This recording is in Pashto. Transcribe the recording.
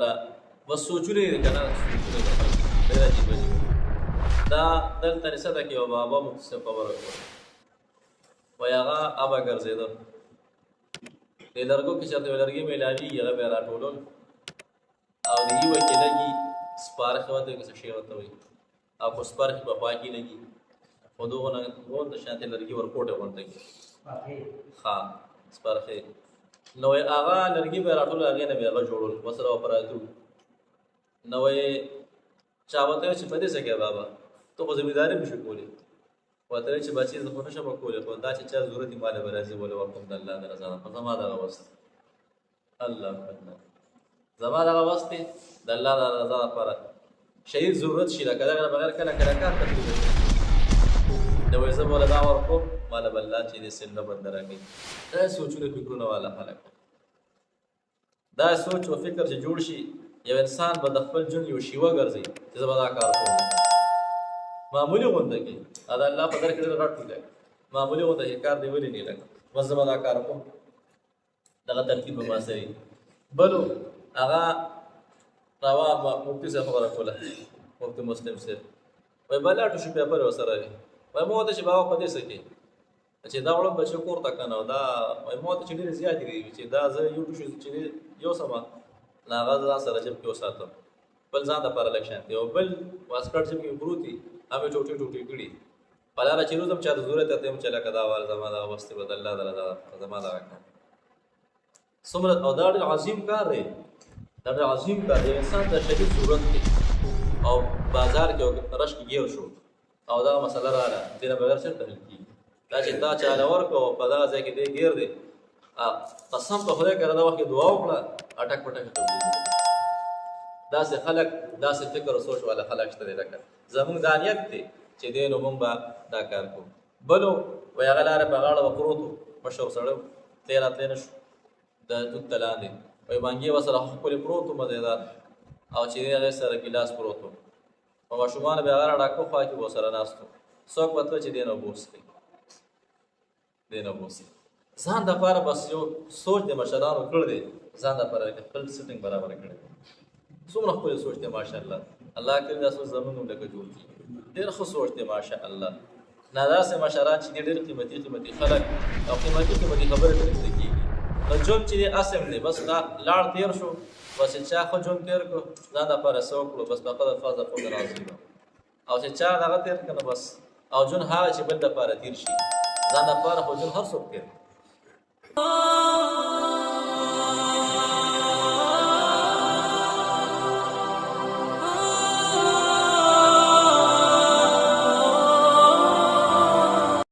لپاره بس سوچونه یې که نه سوچونه د خلکو ډېر عجیب عجیب دا دلته نسته کې یو بابا مفتي صاحب خبره وکړه وایي هغه ابا ګرځېده د لرګو کې چېرته یو لرګي میلاوېږي هغه به یې راټولول او د یوه کې لګي سپارښې ورته وایي که څه شی ورته وایي او په سپارښې په خوا کې لګي خو دغو نه غونډه شانتې لرګي ورکوټه غونډه کړي ښه سپارښې نو هغه لرګي به یې راټول هغې نه به یې هغه جوړول ورسره به پراته نو چا ورته ویل چې په دې څه کوې بابا ته خو زمینداري نه شو کولی ورته ویل چې بچې زه خو نه شم کولی خو دا چې چا ضرورت یې ماله به راځي ولې ورکوم د الله د رضا نه خو زما دغه وس الله اکبر زما دغه وس دی د الله د رضا لپاره شهید ضرورت شي لکه دغه نه بغیر کله کله کار تکلیف نو وایي زه به له دا ورکوم ماله به الله چې دې سل نه بنده راکوي دا سوچونه فکرونه والا خلک دا سوچ او فکر چې جوړ شي یو انسان به د خپل ژوند یو شیوه ګرځي چې زه به دا کار کوم معمولي غونډه کې دا الله په در کې ډېر غټ دی معمولي غونډه کې کار دی ولې نه لګي بس زه به دا کار کوم دغه ترتیب به ما سره بلو هغه روا مفتي صاحب خبره کوله مفتي مسلم صاحب وایي بله ټوشي پیپر یې ورسره وي وایي ما ورته چې بابا په دې څه کې چې دا وړم بچو کور ته که نه دا وایي ما ورته چې ډېرې زیاتې دي چې دا زه یو ټوشي چې یوسمه نو هغه ځان سره جیب کې وساتم بل ځان دپاره لږ شانتي او بل واسکټ جیب کې پروت دي هغه ټوټې ټوټې کړي په لاره چې روزم چا د ضرورت ته یم چې لکه دا وال زما دغه وس دی به د الله د رضا زما دغه کار څومره او دا ډېر عظیم کار دی دا ډېر عظیم کار دی انسان ته شدید ضرورت دی او بازار کې رش کې ګیر شو او دا مسله راغله دې نه بغیر چېرته حل کېږي دا چې تا چاله ورکړو په دغه ځای کې دی ګیر دی قسم په خدای کړه دا وخت کې دعا وکړه اټک پټک تولیږي داسې خلک داسې فکر او سوچ والا خلک شته دی لکه زمونږ دا نیت دی چې دی نو مونږ به دا کار کوو بلو وایي هغه لاره په غاړه به پروت و مشهور سړی و تلی راتلی نه شو د توت ته لاندې وایي بانګې ورسره ښکلې پروت و مزېدار او چې دی هغې سره ګیلاس پروت و په ماشومانو به یې هغه راډاکو خوا کې به ورسره ناست و څوک به تله چې دی نه بوس دی دی نه بوس دی ځان دپاره بس یو سوچ د مشرانو کړی دی ځان دپاره خپل سیټینګ برابر کړی دی څومره ښکلی سوچ دی ماشاءالله الله کریم دا سوچ زمونږ هم لکه جوړ کړي ډېر ښه سوچ دی ماشاءالله نه داسې مشران چې دي ډېر قیمتي قیمتي خلک او قیمتي قیمتي خبرې ترې زده کېږي نو ژوند چې دی اسم دی بس دا لاړ تېر شو بس چې چا ښه ژوند تېر کړو ځان دپاره څه وکړو بس فقط فاز فوز عظیمه او چې چا دغه تېر کړه بس او ژوند هغه چې بل دپاره تېر شي ځان دپاره خو ژوند هر څوک تېر